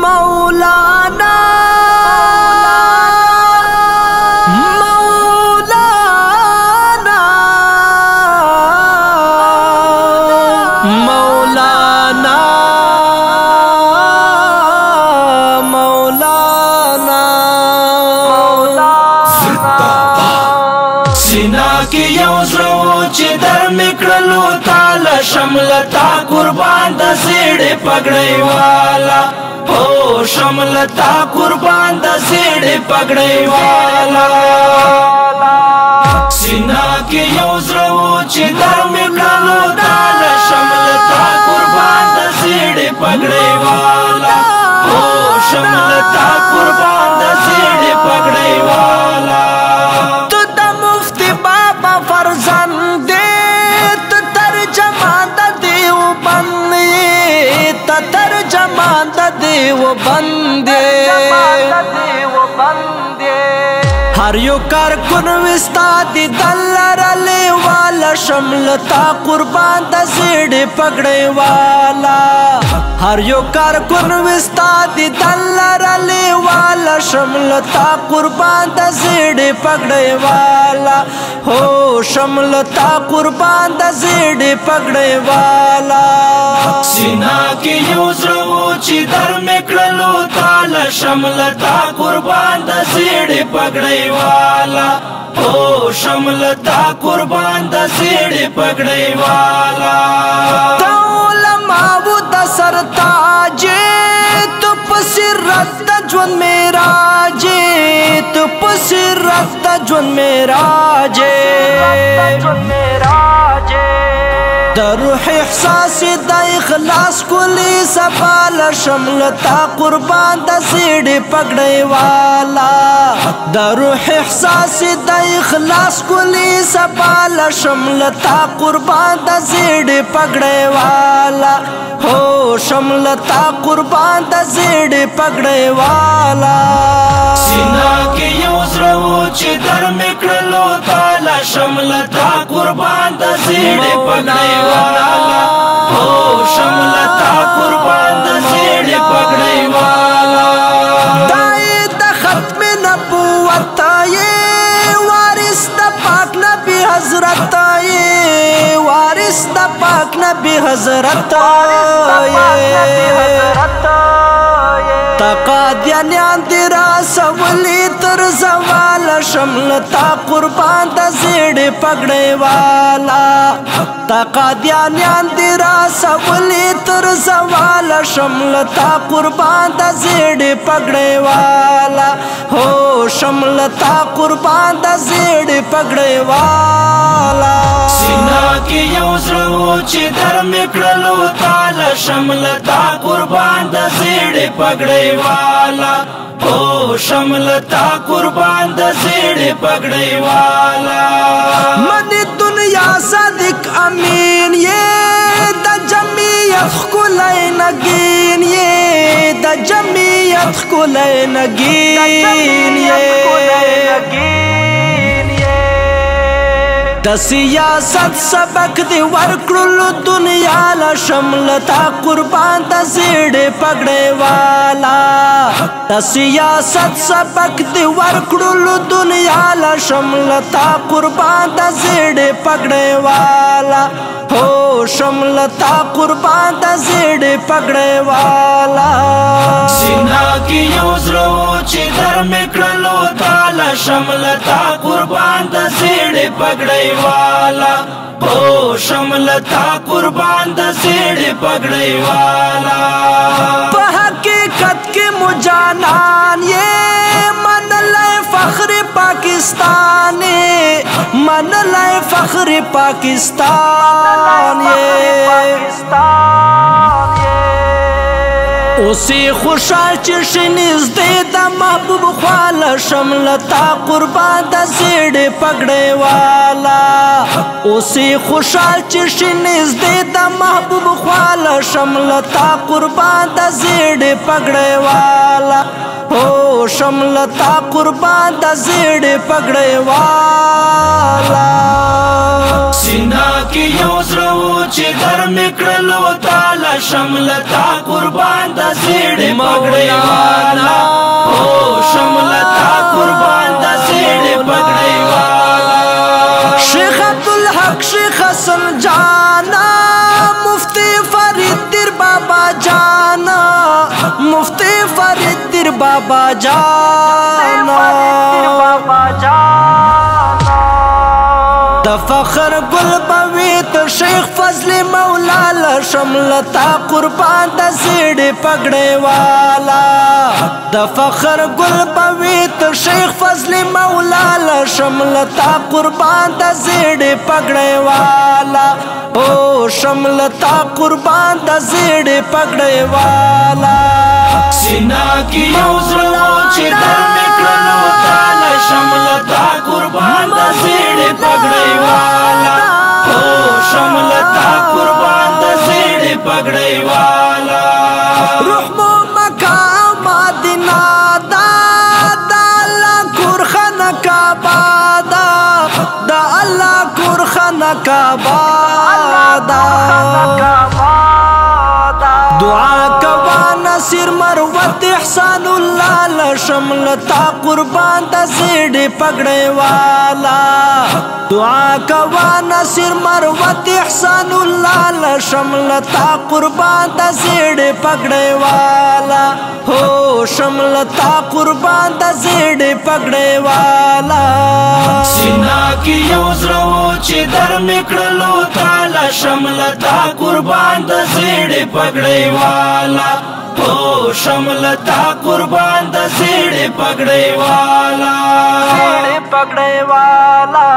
मौलाना मौलाना मौलाना मौलाना सीना की यौ च दर मिकड़लो ताला शमलता कुर्बान द सेड़े पगड़े वाला हो शमलता कुर्बान द सेड़े पगड़े वाला सीना की यौ च दर मिकड़लो ताला शमलता कुर्बान द सेड़े पगड़े वाला हो शमलता कुर्बान द सेड़े पगड़े वाला देव बंदे हर यो कारकुन विस्तादी दल्लरले वाला शमलता कुर्बान द सेड़े पगड़े वाला हर यो कारकुन विस्तादी दल्लरले वाला शमलता कुर्बान द सेड़े पगड़े वाला हो शमलता कुर्बान द सेड़े पगड़े वाला सीना की ची दर मिकड़लो ताला शमलता कुर्बान द सेड़े पगड़े वाला हो शमलता कुर्बान द सेड़े पगड़े वाला तौलमावु द सरताजे तु पसिरत जुन मेरा जे तु पसिरत जुन मेरा जे दरुह एहसास द इखलास कुली सफाल शमलता कुर्बान द सेड़े पगड़े वाला दरुह एहसास द इखलास कुली सफाल शमलता कुर्बान द सेड़े पगड़े वाला हो शमलता कुर्बान द सेड़े पगड़े वाला सीना के च दर मिकड़लो ताला शमलता कुर्बान द सेड़े पगड़े वाला हो शमलता कुर्बान द सेड़े पगड़े वाला दाए द खत्म नबुवत ये वारिस द पाक नबी हजरत ये वारिस द पाक नबी हजरत तकाद्यान्यान तेरा सवली तर सवाल शमलता कुर्बान द सेड़े पगड़े वाला तकाद्यान्यान तेरा सवली तर सवाल शमलता कुर्बान द सेड़े पगड़े वाला हो शमलता कुर्बान द सेड़े पगड़े वाला सीना की च दर मिकड़लो ताला शमलता कुर्बान द सेड़े पगड़े वाला हो शमलता कुर्बान द सेड़े पगड़े वाला मन दुनिया सदिक अमीन ये द जमीयत कुलै नगीन ये द जमीयत कुलै नगीन ये द सियासत सबक दे वर्कड़लो दुनिया ला शमलता कुर्बान द सेड़े पगड़े वाला द सियासत सबक दे वर्कड़लो दुनिया ला शमलता कुर्बान द सेड़े पगड़े वाला हो शमलता कुर्बान द सेड़े पगड़े वाला सीना की च दर मिकड़लो ताला शमलता कुर्बान द सेड़े पगड़े वाला हो शमलता कुर्बान द सेड़े पगड़े वाला हकीकत के मुजानान ये मन लय फख्र पाकिस्तान मन लय फख्र पाकिस्तान ये उसी खुशाल चिशनिज दे द महबूब ख्वाला शमलता कुर्बान द सेड़े पगड़े वाला उसी खुशाल चिशनिज दे द د محبوب خواله شملتا قربان د زیړې پګړې والا او شملتا قربان د زیړې پګړې والا سینا کی یو زړه چې ګرم کړلو تعالی شملتا قربان د زیړې پګړې والا او شملتا قربان د زیړې پګړې والا شیخ عبدالحق شیخ حسن جانا مفتی فرید دیر بابا جانا مفتی فرید دیر بابا جانا د فخر گل بویت شیخ فضل مولا لشملتا قربان د زیړې پګړې والا د فخر گل بویت شیخ فضل مولا لشملتا قربان د زیړې پګړې والا او شملتا قربان د زیړې پګړې والا سینا کی یو زړه چې ګرم کړلو تعالی شملتا قربان د زیړې پګړې والا او شملتا قربان د زیړې پګړې والا روح مو مکه مدینه دا د الله کورخانه کعبه دا د الله کورخانه کعبه دا دعا کوا نصیر مروت احسان الله لشملتا قربان د زیړې پګړې والا دعا کوا نصیر مروت احسان الله لشملتا قربان د زیړې پګړې والا هو شملتا قربان د زیړې پګړې والا سینا کی یو زړه چې ګرم کړلو تعالی شملتا قربان د زیړې پګړې والا او شملتا قربان د زیړې پګړې والا پګړې والا